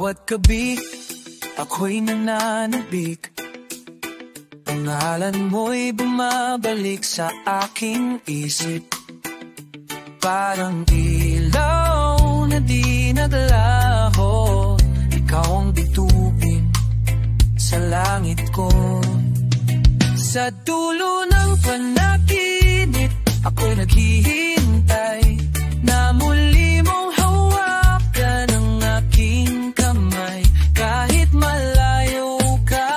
Bawat gabi, ako'y nananabik. Pangalan mo'y bumabalik sa aking isip. Parang ilaw na di naglaho, ikaw ang bituin sa langit ko. Sa dulo ng panaginip, ako'y naghihintay na muli mong hawakan ang aking kamay. Kahit malayo ka,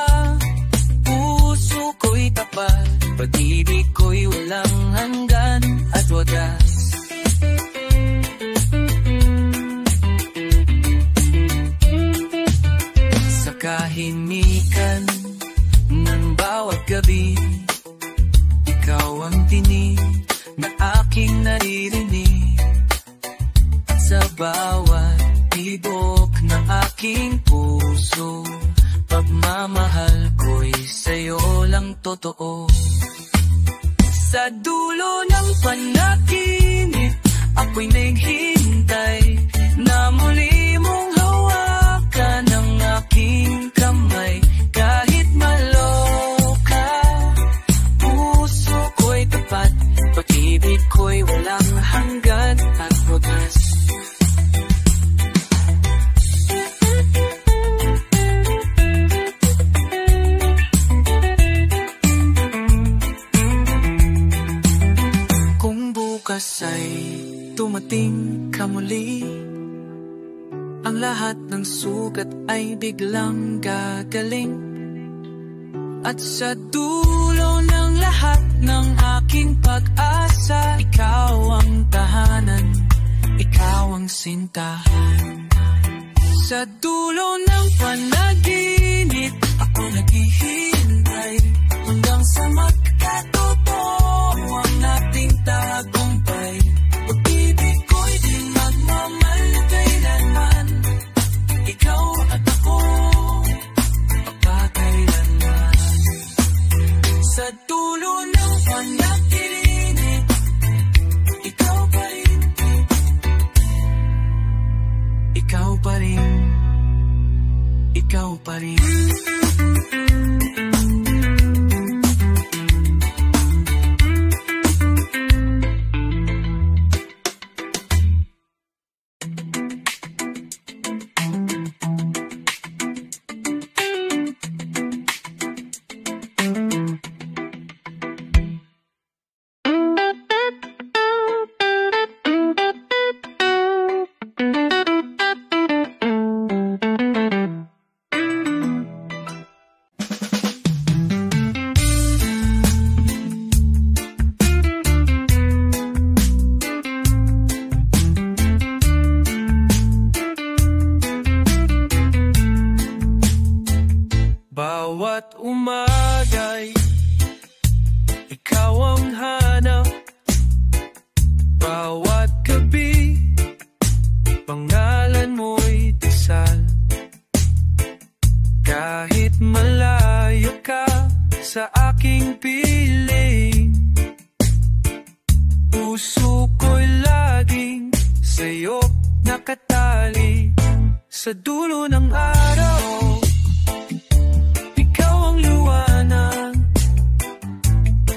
puso ko'y tapat, pag-ibig ko'y walang hanggan at wagas. Sa kahimikan ng bawat gabi, ikaw ang tinig na aking naririnig. At sa bawat tibok ng aking puso, pagmamahal ko'y sa'yo lang totoo. Sa dulo ng panaginip, ako'y naghihintay na muli mong hawakan ang aking kamay. Kahit maloka, puso ko'y tapat, pag-ibig ko'y walang hanggan at wagas. Kung bukas ay tumating ka muli, ang lahat ng sugat ay biglang gagaling. At sa dulo ng lahat ng aking pag-asa, ikaw ang tahanan, ikaw ang sintahan. Sa dulo ng panaginip, ako naghihintay hanggang sa magkatotoo ang ating tagumpay. Pag-ibig ko'y di magmamahal kailanman, ikaw at ako pagkakailanman. Sa dulo ng panaginip, ikaw pa rin, ikaw pa rin, ikaw pa rin. Bawat umagay, ikaw ang hanap. Bawat gabi, pangalan mo'y dasal. Kahit malayo ka sa aking piling, puso ko'y laging sa'yo nakatali. Sa dulo ng araw, liwanag,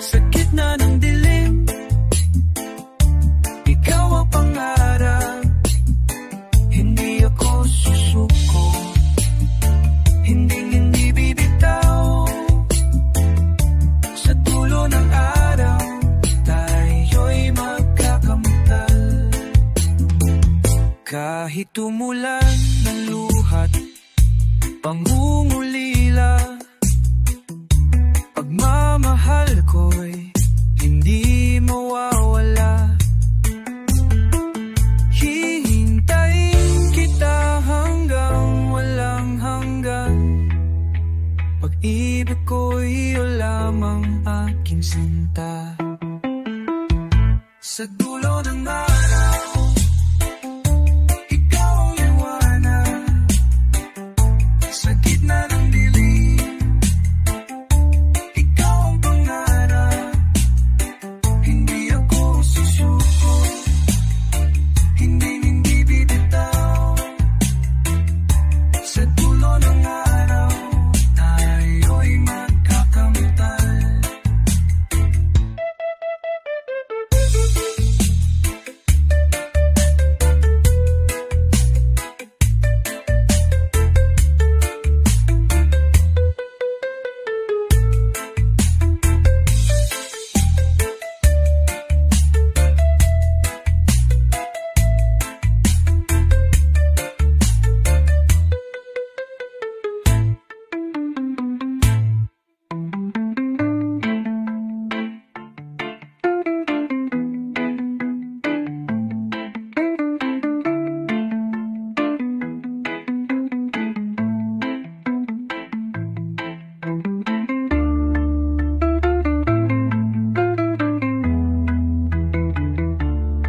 sa gitna ng dilim, ikaw ang pangarap. Hindi ako susuko, hindi bibitaw. Sa dulo ng araw, tayo'y magkakamtal. Kahit tumulan ng luhat, pangungulila, pagmamahal ko'y hindi mawawala. Hihintayin kita hanggang walang hanggan. Pag-ibig ko'y iyo lamang aking sinta. Sa dulo ng araw, ikaw ang liwanag, sa gitna ng dilim,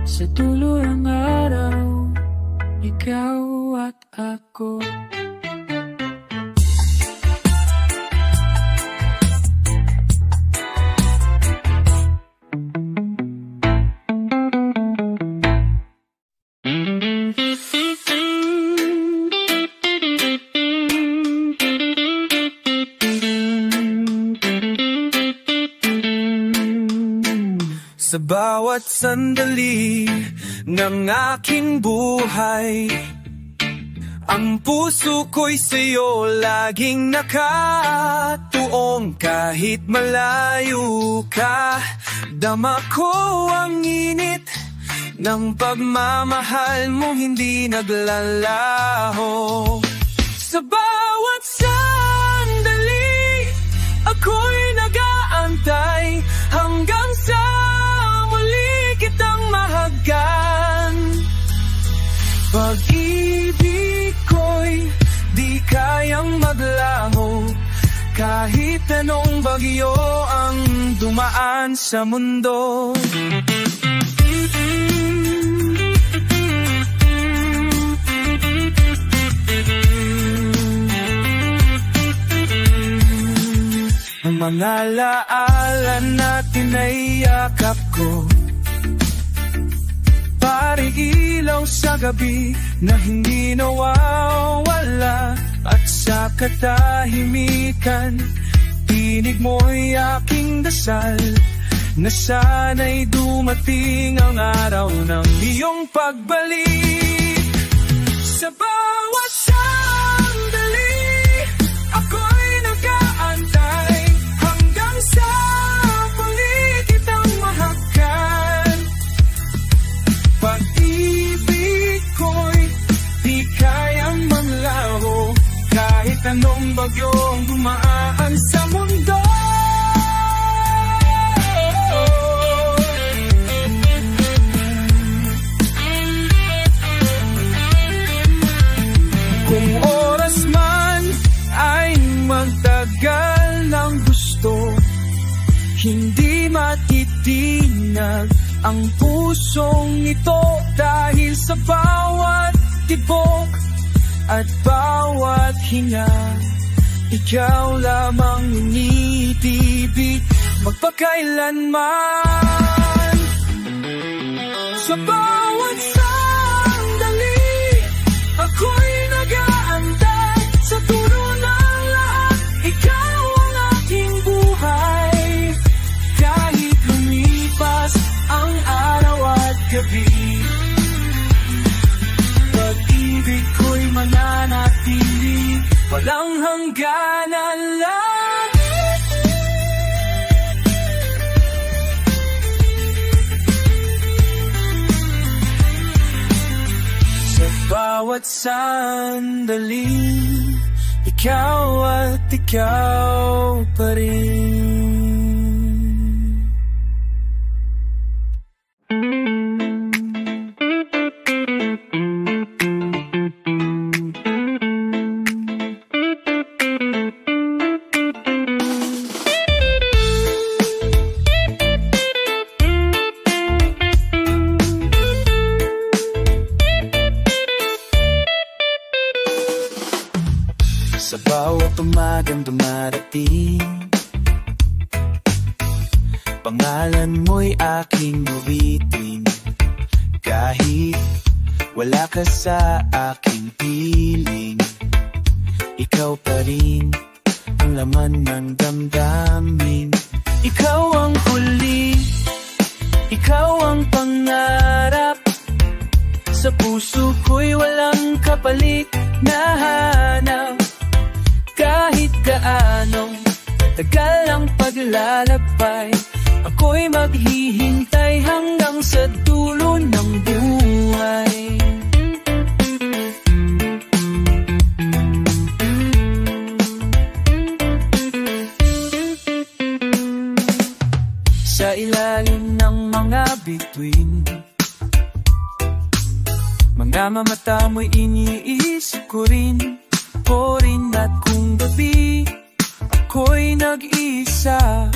Sa dulo ng araw, ikaw at ako. Sa bawat sandali ng aking buhay, ang puso ko'y sa'yo laging nakatuong. Kahit malayo ka, dama ko ang init ng pagmamahal mo, hindi naglalaho. Sa bawat sandali, ako'y nag-aantay hanggang sa kitang mahagkan. Pag-ibig ko'y di kayang maglaho, kahit anong bagyo ang dumaan sa mundo. Ang mga laala natin ay yakap ko, pari ilaw sa gabi na hindi nawawala. At sa katahimikan, tinig mo'y aking dasal, na sana'y dumating ang araw ng iyong pagbalik. Sa bawat sandali, ako'y nag-aantay hanggang sa muli kitang mahagkan. Pag-ibig ko'y di kayang manglaho, kahit anong bagyong dumaan sa mundo. Kung oras man ay magtagal ng gusto, hindi matitinag ang pusong ito, dahil sa bawat tibok at bawat hinga, ikaw lamang umiibig magpakailanman. Sa bawat sandali, ako'y nag-aantay sa dulo ng lahat. Ikaw ang aking buhay, kahit lumipas ang araw at gabi. Pag-ibig ko'y mananatili, walang hangganan lang. Sa bawat sandali, ikaw at ikaw pa rin. Sa bawat umagang dumarating, pangalan mo'y aking uwitin. Kahit wala ka sa aking piling, ikaw pa rin ang laman ng damdamin. Ikaw ang huli, ikaw ang pangarap, sa puso ko'y walang kapalit na hanap. Kahit gaano tagal ang paglalakbay, ako'y maghihintay hanggang sa dulo ng buhay. Sa ilalim ng mga bituin, mga mamata mo'y iniisip ko rin. Rin at kung gabi ako'y nag-isa,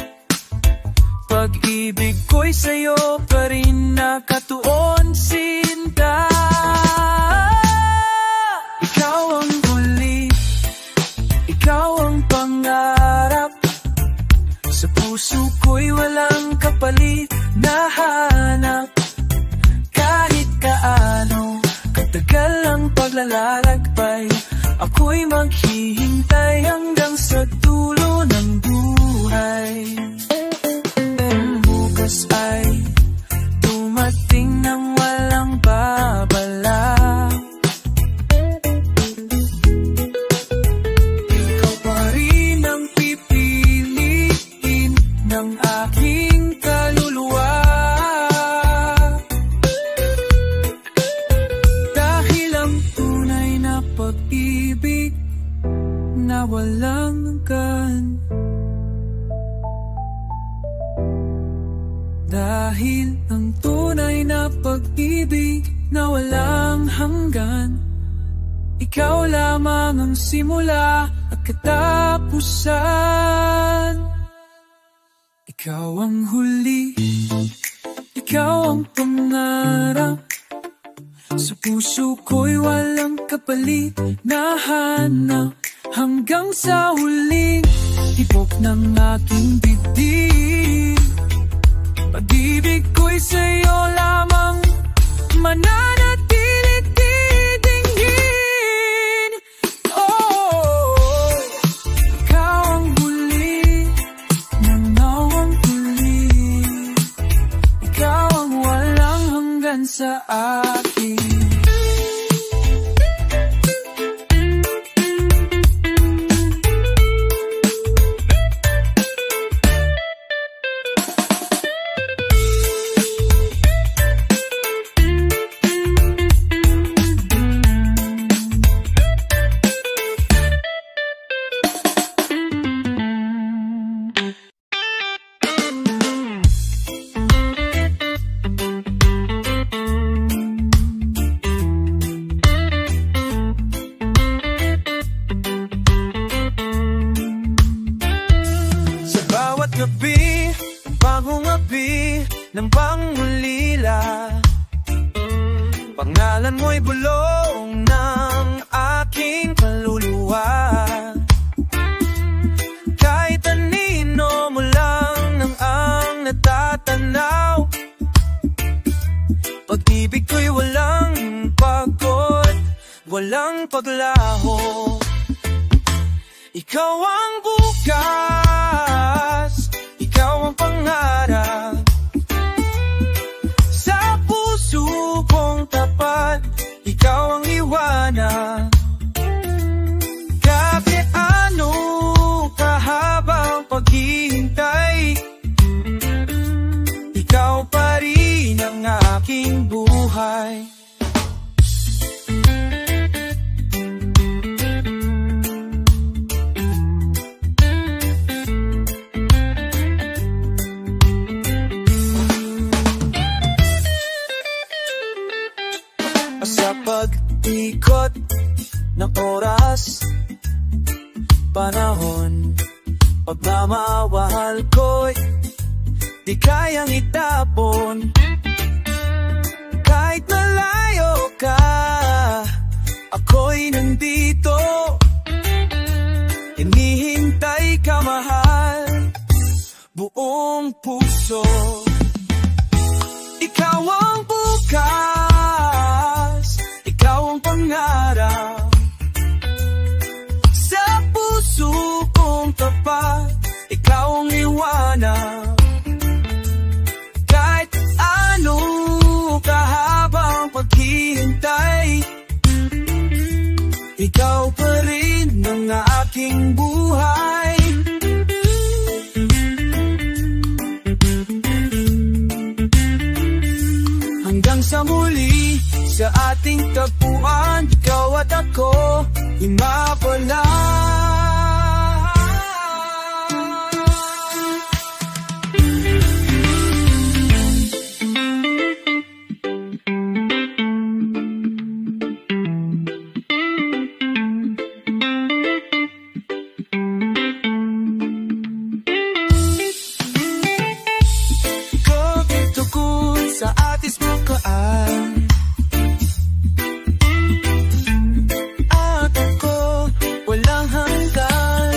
pag-ibig ko'y sa'yo pa rin nakatuon. matagal ang paglalakbay, ako'y maghihintay hanggang sa dulo ng buhay. Bukas ay dumating nang walang babala. Ikaw pa rin ang pipiliin ng aking kaluluwa. Dahil ang tunay na pag-ibig na walang hanggan. Dahil ang tunay na pag-ibig na walang hanggan. Ikaw lamang ang simula at katapusan. Ikaw ang huli, ikaw ang pangarap. Sa puso ko'y walang kapalit na hanap. Hanggang sa huling tibok ng aking bibig, pag-ibig ko'y sa'yo lamang mananatilit titingin. Oh, ikaw ang huli, nanaw ang huli. Ikaw ang walang hanggan sa akin. gabi, bagong api ng pangulila. Pangalan mo'y bulong ng aking kaluluwa. Kahit anino mo lang nang ang natatanaw. Pag-ibig ko'y walang pagod, walang paglaho. Ikaw ang bukas, ikaw ang pangarap. Sa puso kong tapat, ikaw ang iwanag. Kahit ano kahabang paghihintay, ikaw pa rin ang aking buhay. Sa pag-ikot ng oras, panahon, pagmamahal ko'y di kayang itapon. Kahit malayo ka, ako'y nandito. Hinihintay ka, mahal, buong puso. Ikaw ang bukas, ikaw ang pangarap. Sa puso kong tapat, ikaw ang iwanag. Kahit ano kahabang paghihintay, ikaw pa rin ang aking buhay. Hanggang sa muli, sa ating tagpuan, ikaw at ako ay mapala. Sa atis mo kaan, at ako walang hanggan.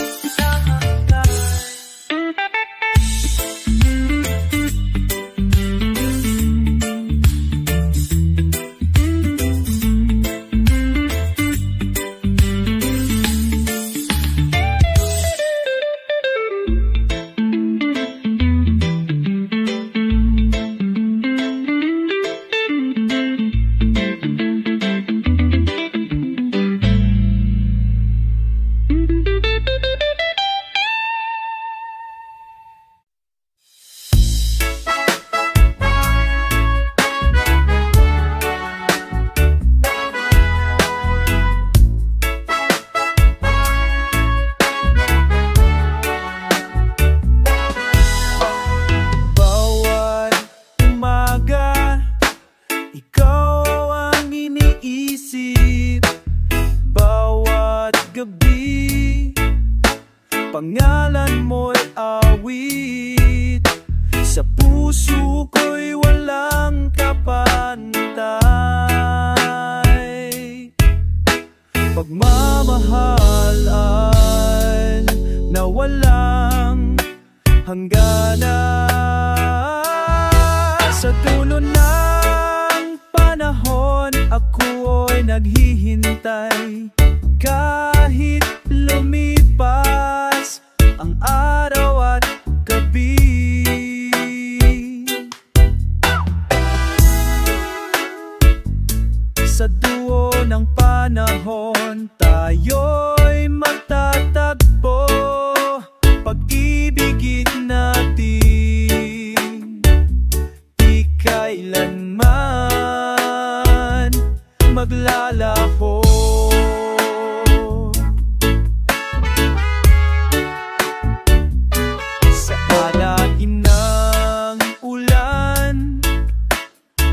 hangganan. Sa dulo ng panahon, ako'y naghihintay. Kahit lumipas ang araw at gabi, sa dulo ng panahon, tayo'y magtatagpo. Pag-ibigin natin, di kailanman maglalaho. Sa alain ng ulan,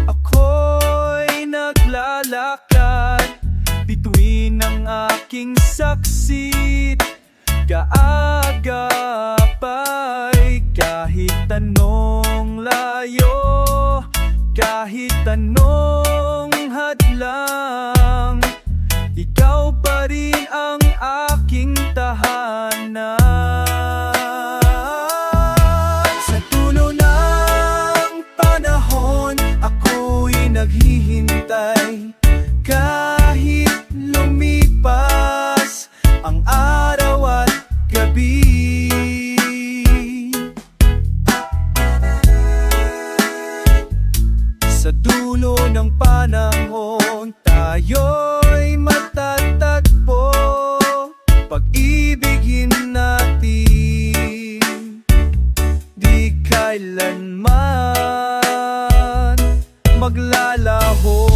ako'y naglalakad. Bituin ang aking saksit, kaagapay. Kahit anong layo, kahit anong hadlang, ikaw pa rin ang aking tahanan. Sa dulo ng panahon, ako'y naghihintay. Kahit lumipas ang araw at gabi, sa dulo ng panahon, tayo'y matatagpo. Pag-ibigin natin, di kailanman maglalaho.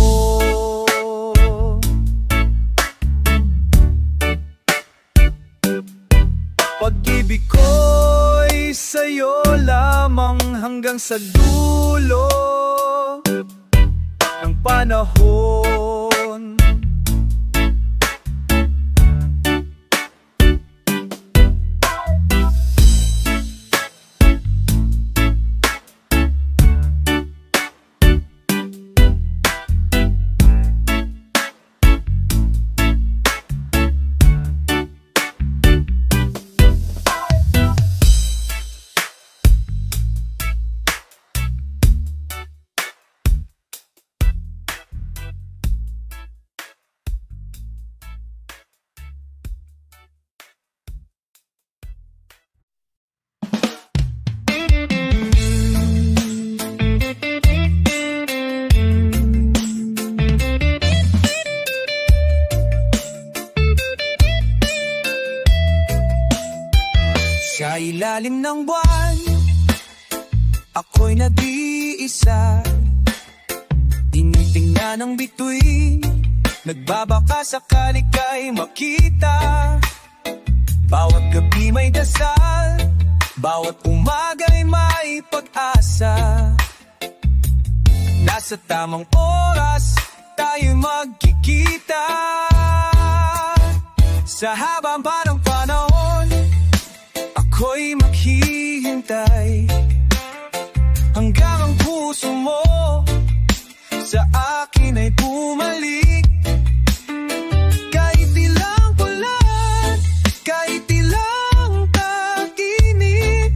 Pag-ibig ko'y sa'yo lamang hanggang sa dulo ng panahon. Sa ilalim ng buwan, ako'y nag-iisa. Tinitingnan ang bituin, nagbabaka sakali kay makita. Bawat gabi may dasal, bawat umaga'y may pag-asa. Nasa tamang oras, tayo'y magkikita. Sa haba pa ng panahon, ako'y maghihintay hanggang ang puso mo sa akin ay bumalik. Kahit ilang ulan, kahit ilang pag-init,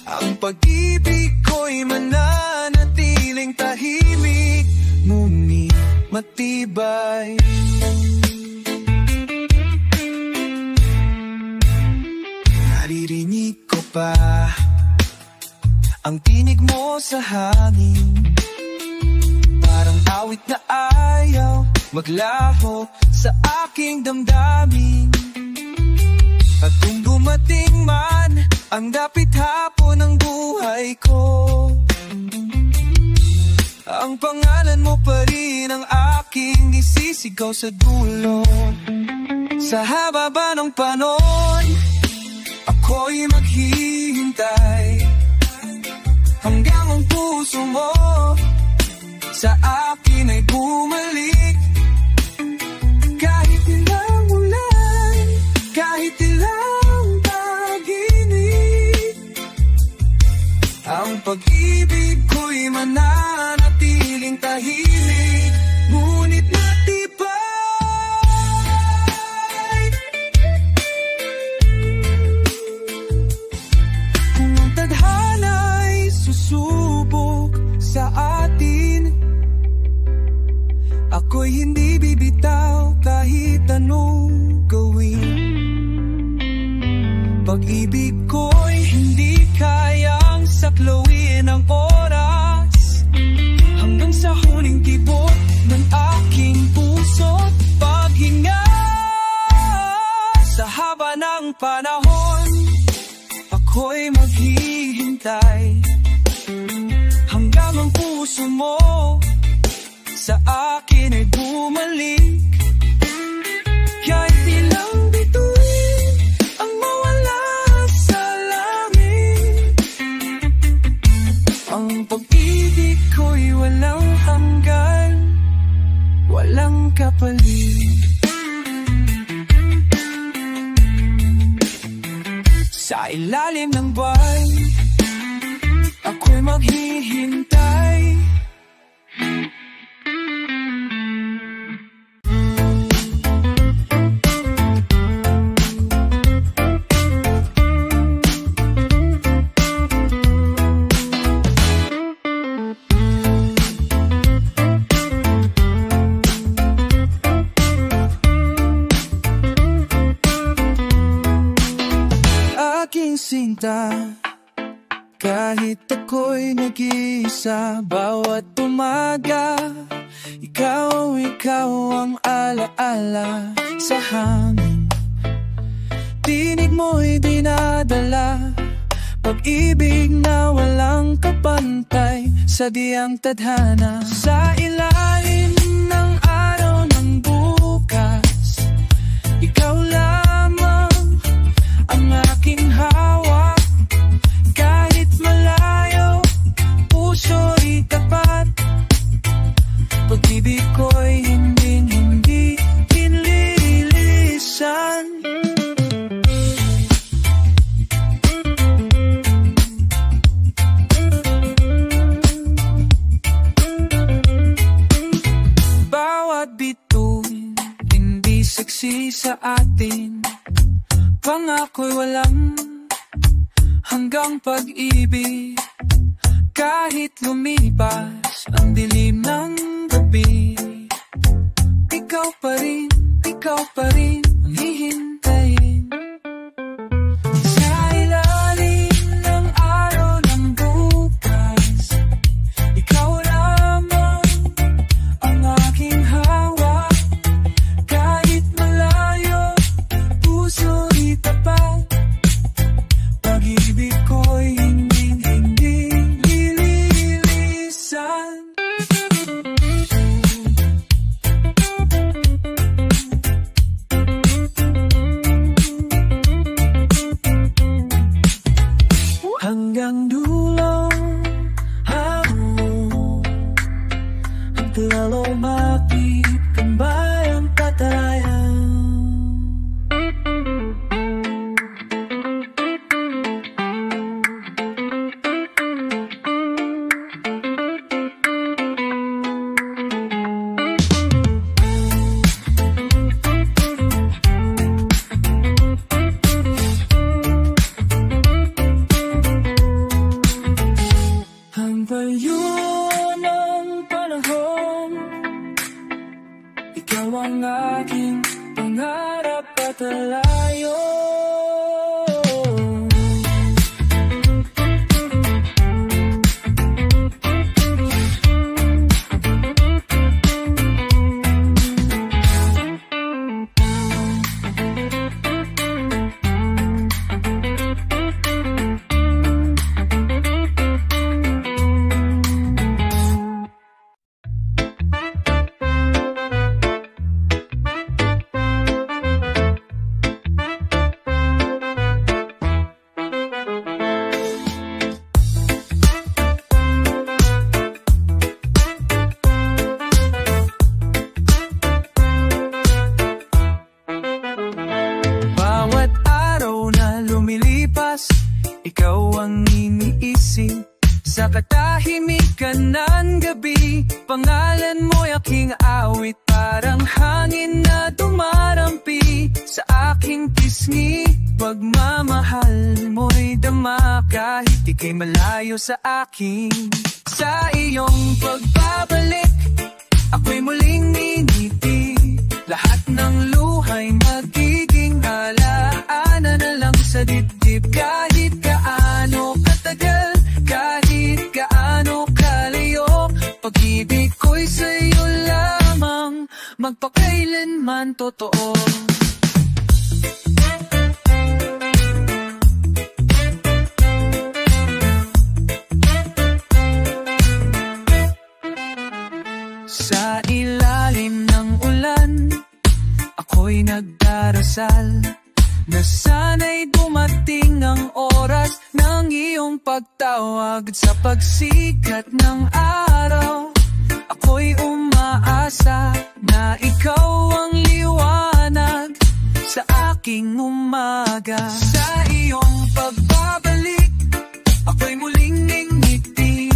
ang pag-ibig ko'y mananatiling tahimik, ngunit matibay. Naririnig ko pa ang tinig mo sa hangin, parang awit na ayaw maglaho sa aking damdamin. At kung dumating man ang dapit hapon ng buhay ko, ang pangalan mo pa rin ang aking isisigaw sa dulo. Sa haba ba ng panahon, ako'y maghihintay hanggang ang puso mo sa akin ay bumalik. Kahit ilang ulan, kahit ilang pag-init, ang pag-ibig ko'y mananatiling tahimik, ngunit matibay. ko'y hindi bibitaw kahit anong gawin. Pag-ibig ko'y hindi kayang saklawin ang oras, hanggang sa huling tibok ng aking puso't paghinga. Sa haba ng panahon, ako'y maghihintay hanggang ang puso mo sa akin ay bumalik. Kahit ilang bituin ang mawala sa langit, ang pag-ibig ko'y walang hanggan, walang kapalit. Sa ilalim ng buwan, ako'y maghihintay. Aking sinta, kahit ako'y nag-iisa, bawat umaga, ikaw ang alaala sa hangin. Tinig mo'y dinadala, pag-ibig na walang kapantay, sadyang tadhana. Sa ilalim ng araw ng bukas, ikaw lamang ang aking hawak. Kahit malayo, puso'y tapat, pag-ibig ko'y hindi pinlilisan. Bawat bituin, hindi saksi sa atin, pangako'y walang hanggang pag-ibig. Kahit lumipas ang dilim ng gabi, ikaw pa rin ang hihintayin. Sa ilalim ng araw ng bukas, ikaw lamang ang aking hawak. Kahit malayo, puso'y tapat, pag-ibig ko'y hindi lililisan. Hanggang dulo ang lalo makikambay ang patarayan. Ang bayo ng panahon, ikaw ang aking pangarap at alayo. Ikaw ang iniisip sa katahimikan ng gabi. Pangalan mo'y aking awit, parang hangin na dumarampi sa aking pisngi. Pagmamahal mo'y dama kahit ika'y malayo sa akin. Sa iyong pagbabalik, ako'y muling Pag-ibig ko'y sa'yo lamang, magpakailanman totoo. Sa ilalim ng ulan, ako'y nagdarasal na sana'y dumating ang oras ng iyong pagtawag. Sa pagsikat ng araw, ako'y umaasa na ikaw ang liwanag sa aking umaga. Sa iyong pagbabalik, ako'y muling ngingiti.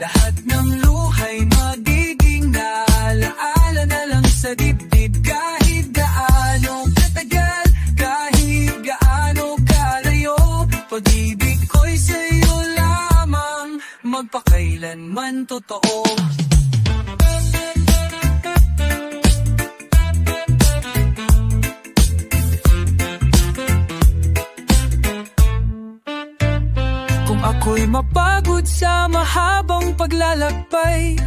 Lahat ng luha'y magiging naalaala na lang sa dibdib. Kahit gaano katagal, kahit gaano kalayo, pag-ibig ko'y sa'yo lamang, magpakailanman totoo. Kung ako'y mapagod sa mahabang paglalakbay,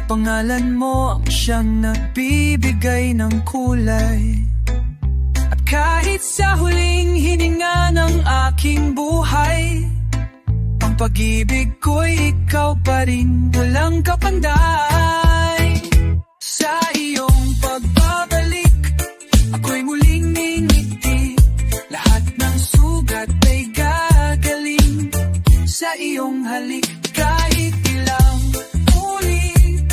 pangalan mo ang siyang nagbibigay ng kulay. At kahit sa huling hininga ng aking buhay, ang pag-ibig ko'y ikaw pa rin, walang kapanday. Sa iyong pagbabalik, ako'y muling ngingiti. Lahat ng sugat ay gagaling sa iyong halik. Kahit ilang ulit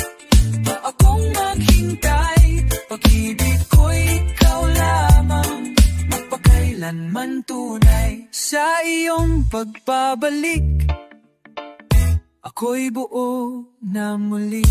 pa akong maghintay, pag-ibig ko'y ikaw lamang, magpakailanman tunay. Sa iyong pagbabalik, ako'y buo na muli.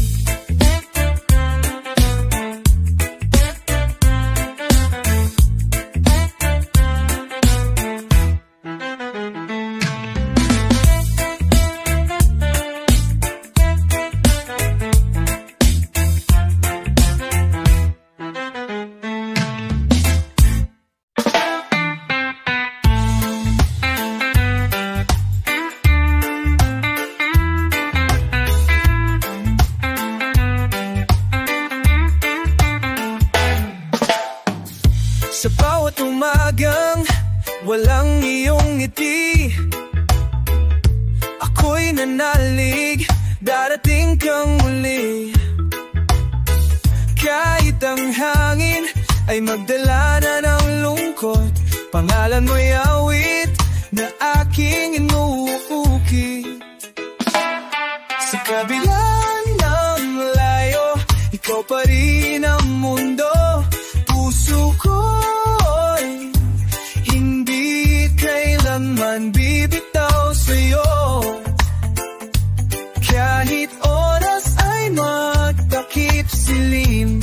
Sa bawat umagang walang iyong ngiti, ako'y nanalig, darating kang muli. Kahit ang hangin ay magdala na ng lungkot, pangalan mo'y awit na aking inuukit. Sa kabila ng layo, ikaw pa rin ang mundo. Puso ko'y hindi kailanman bibitaw sa'yo. Kahit oras ay magtakip silim,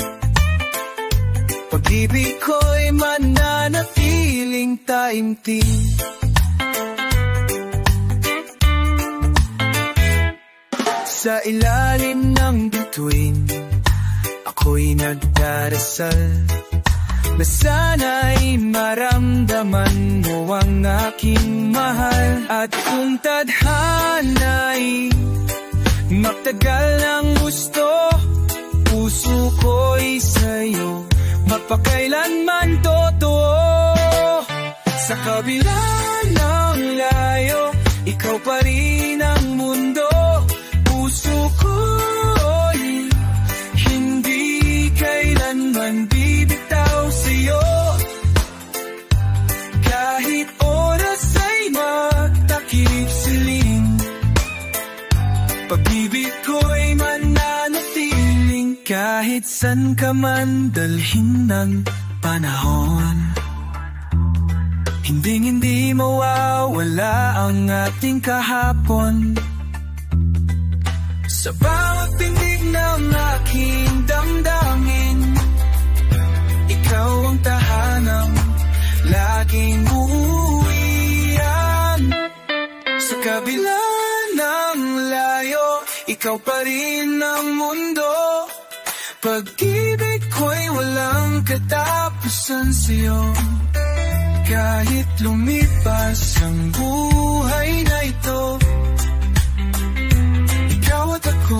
pag-ibig ko'y mananatiling taimtim. Sa ilalim ng bituin, ako'y nagdarasal na sana'y maramdaman mo ang aking mahal. At kung tadhana'y magtagal ng gusto, puso ko'y sa'yo, magpakailanman totoo. Sa kabila ng layo, ikaw pa rin ang mundo. Puso ko'y hindi kailanman bibitaw sa'yo. Kahit oras ay magtakip silim, pag-ibig ko'y mananatiling. Kahit san ka man dalhin ng panahon, hindi mawawala ang ating kahapon. Sa bawat pindig ng aking damdamin, ikaw ang tahanang laging uuwian. Sa kabila ng layo, ikaw pa rin ang mundo. Pag-ibig ko'y walang katapusan sa'yo. Kahit lumipas ang buhay na ito, ikaw at ako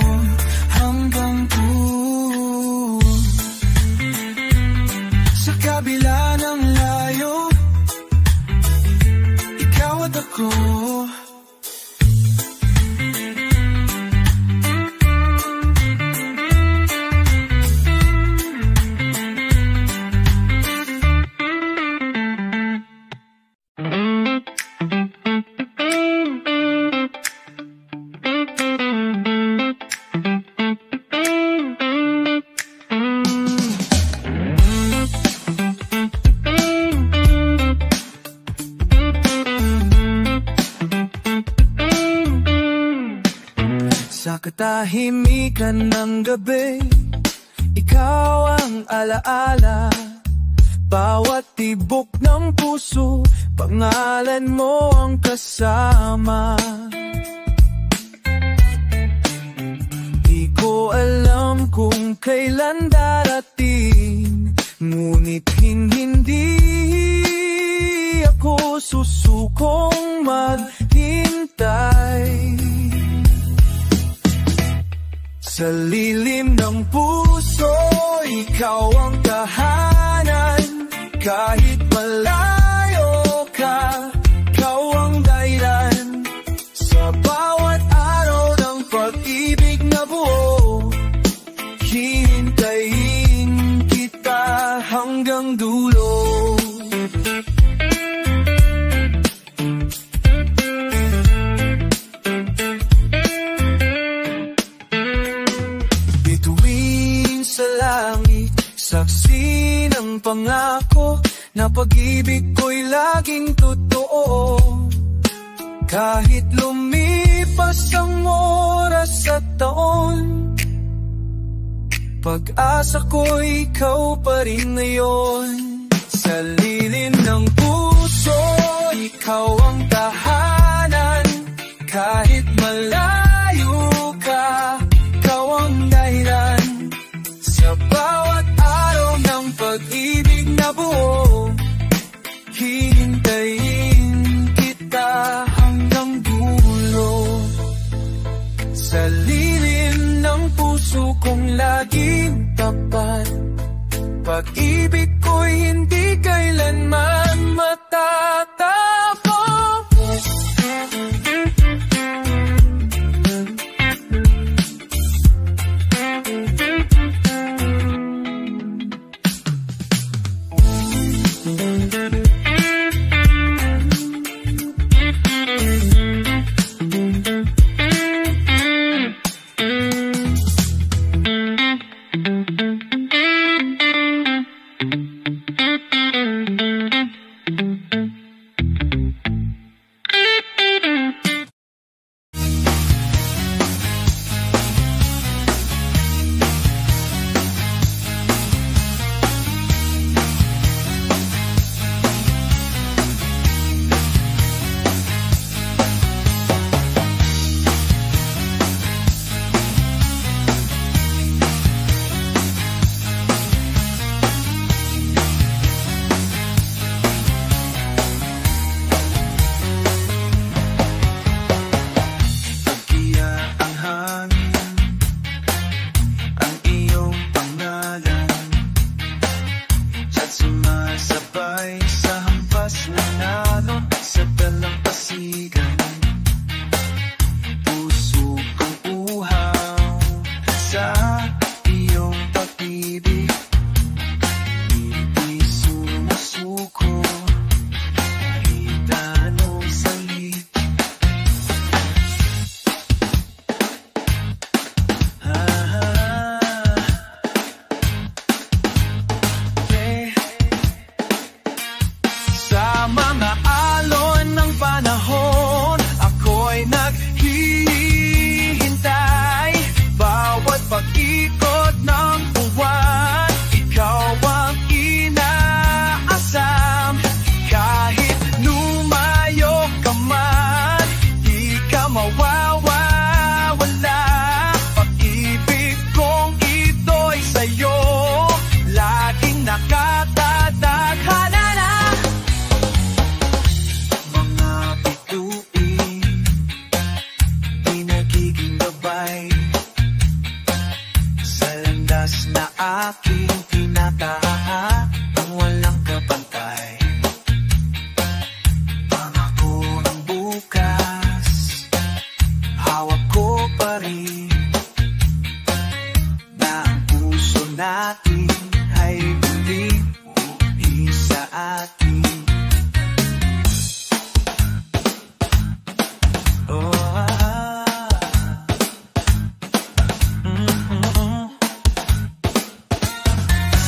katahimikan ng gabi, ikaw ang alaala. Bawat tibok ng puso, pangalan mo ang kasama. Di ko alam kung kailan darating, ngunit hindi ako susukong maghintay. Sa lilim ng puso, ikaw ang tahanan. Kahit malayo ka, ikaw ang dahilan. Sa bawat araw ng pag-ibig na buo, hihintayin kita hanggang dulo. Bituin sa langit, saksi ng pangako na pag-ibig ko'y laging totoo. Kahit lumipas ang oras at taon, pag-asa ko'y ikaw pa rin ngayon. Sa lilim ng puso, ikaw ang tahanan. Kahit malayo ka, ikaw ang dahilan. Sa bawat araw ng pag-ibig na buo, hihintayin kita hanggang dulo. Sa lilim ng puso kong laging tapat, pag-ibig ko'y hindi kailanman matatapos.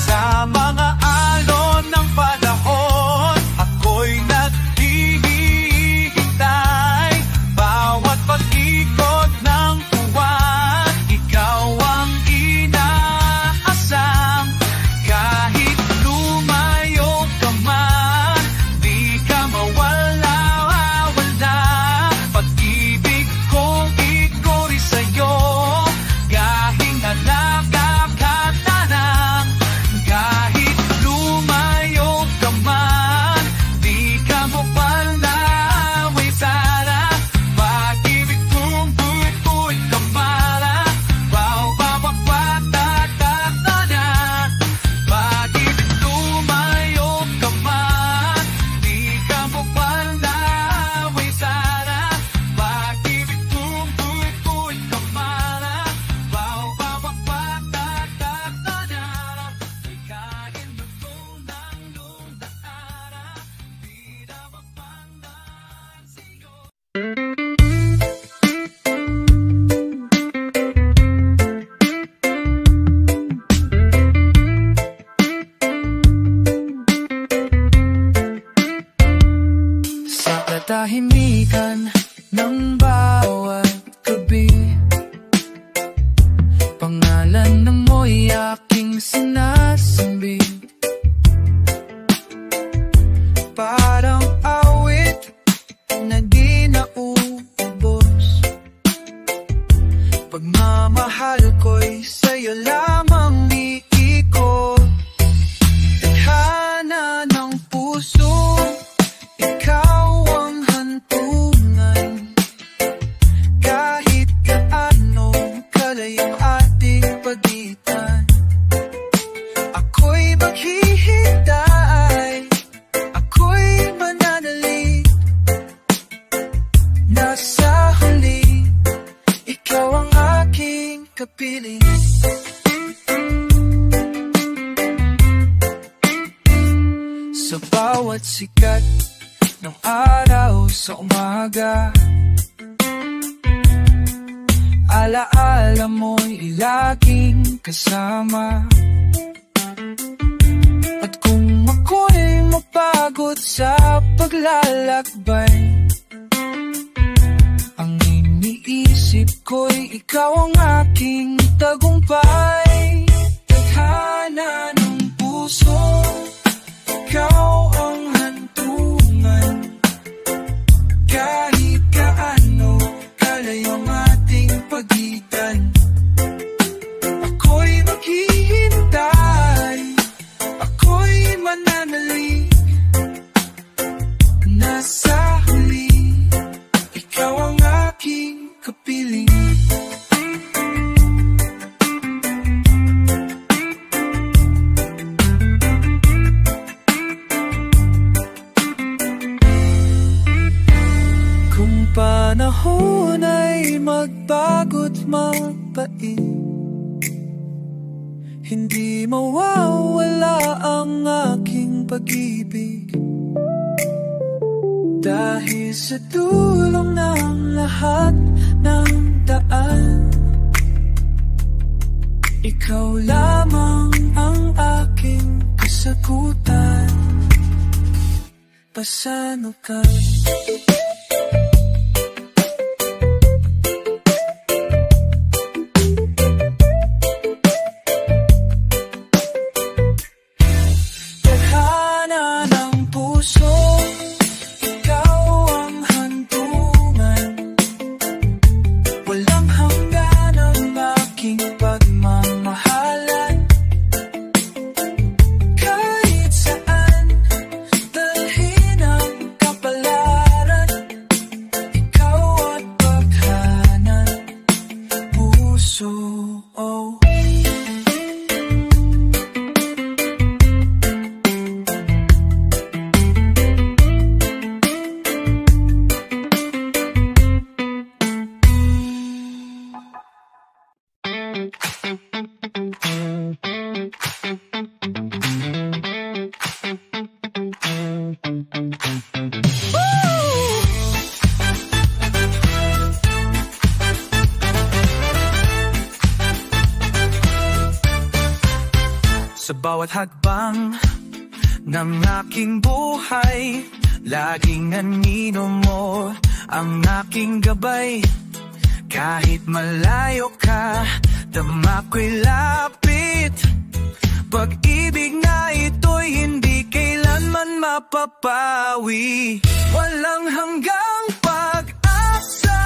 Sa mga katahimikan ng bawat gabi. Pangalan na mo'y aking sinasambit, parang awit na di naubos. Pagmamahal ko'y sa'yo lamang iikot. Tadhana ng puso, ikaw ang hantungan. Kahit gaano kalayo ating pagitan, ako'y maghihintay, ako'y mananalig. Nasa huli, ikaw ang aking kapiling. Sa bawat sikat ng araw sa umaga, alaala mo'y laging kasama. At kung ako'y mapagod sa paglalakbay, ang iniisip ko'y ikaw ang aking tagumpay. Tadhana ng puso, ikaw ang hantungan. Kahit gaano kalayo ang ating pagitan, ako'y maghihintay, ako'y mananalig. Nasa huli, ikaw ang aking kapiling. Kung panahon ay magbago't magpain, hindi mawawala ang aking pag-ibig. Dahil sa dulong ng lahat ng daan, ikaw lamang ang aking kasagutan. Pasanukan. Sa bawat hakbang ng aking buhay, laging anino mo ang aking gabay. Kahit malayo ka, dama ko'y lapit. Pag-ibig na ito'y hindi kailanman mapapawi. Walang hanggang pag-asa,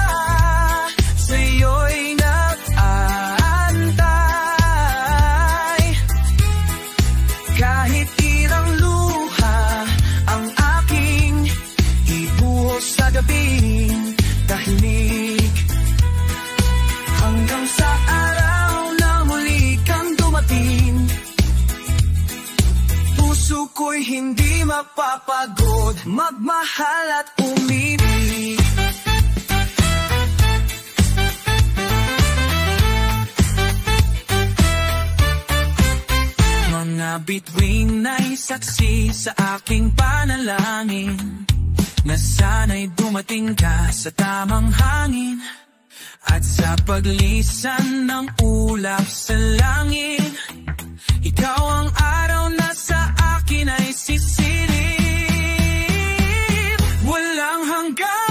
sa'yo'y nag-aantay. Kahit ilang luha ang aking ibuhos sa gabing tahimik, hanggang sa araw na muli kang dumating, puso ko'y hindi mapapagod magmahal at umibig. Mga bituin ay saksi sa aking panalangin, na sana'y dumating ka sa tamang hangin. At sa paglisan ng ulap sa langit, ikaw ang araw na sa akin ay sisilip. Walang hanggan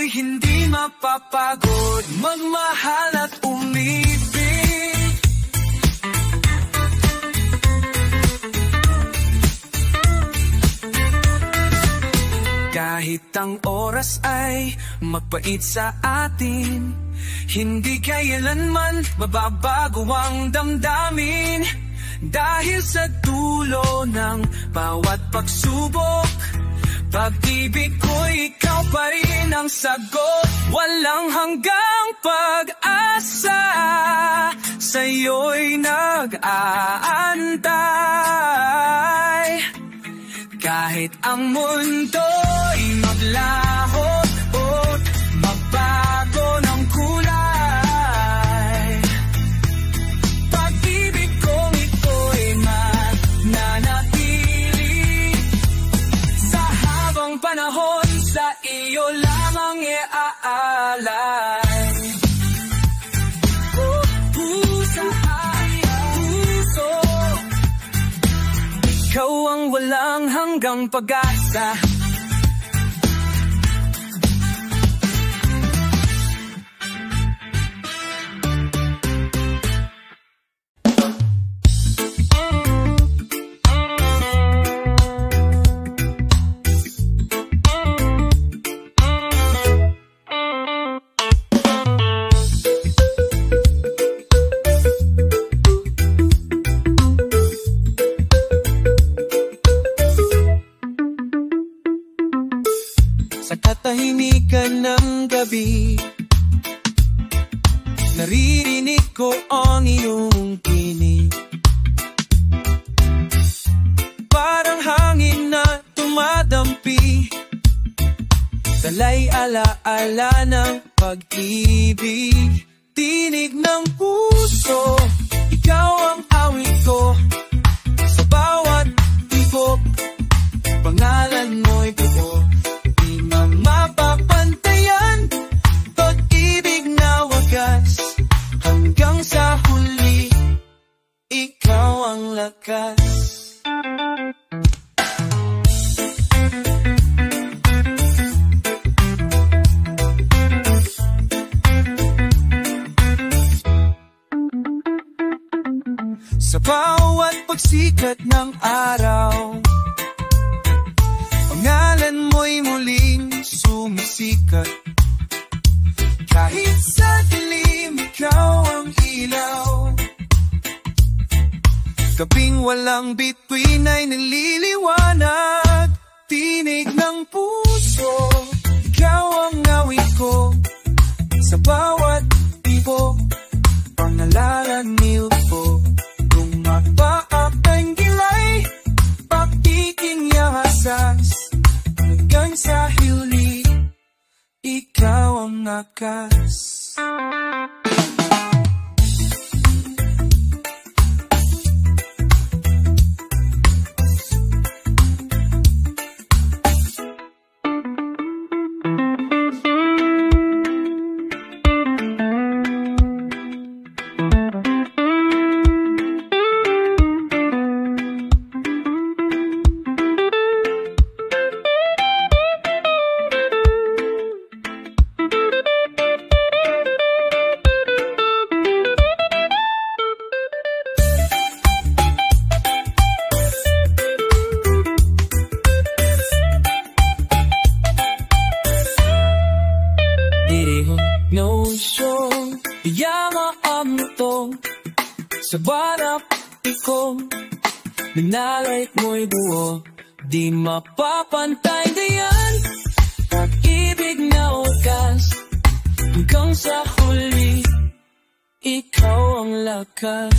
ako'y hindi mapapagod magmahal at umibig. Kahit ang oras ay magpait sa atin, hindi kailanman mababago ang damdamin. Dahil sa dulo ng bawat pagsubok, pag-ibig ko'y ikaw pa rin ang sagot. Walang hanggang pag-asa, sa'yo'y nag-aantay. Kahit ang mundo'y maglaho at magbago ng kulay, pag-ibig kong ito'y mananatili. Sa habang panahon, sa iyo lamang iaalay. Ikaw ang walang hanggang pag-asa. Sa katahimikan ng gabi, naririnig ko ang iyong tinig. Parang hangin na tumadampi, dalay ala-ala ng pag-ibig. Tinig ng puso, ikaw ang awit ko. Sa bawat tibok, pangalan mo'y buo. Mapapantayan, pag-ibig na wagas, hanggang sa huli, ikaw ang lakas. Sa bawat pagsikat ng araw, pangalan mo'y muling sumisikat. Kahit sa dilim, ikaw ang ilaw. Gabing walang bituin ay naliliwanag. Tinig ng puso, ikaw ang awit ko. Sa bawat tibok, pangalalan niyo. Kung mapaapang gilay, pakiking yahasas, hanggang sa huli, ikaw ang nakas. Sa barap ko, minalait mo'y buo, di mapapantay dayan. Pag-ibig na wakas, hanggang sa huli, ikaw ang lakas.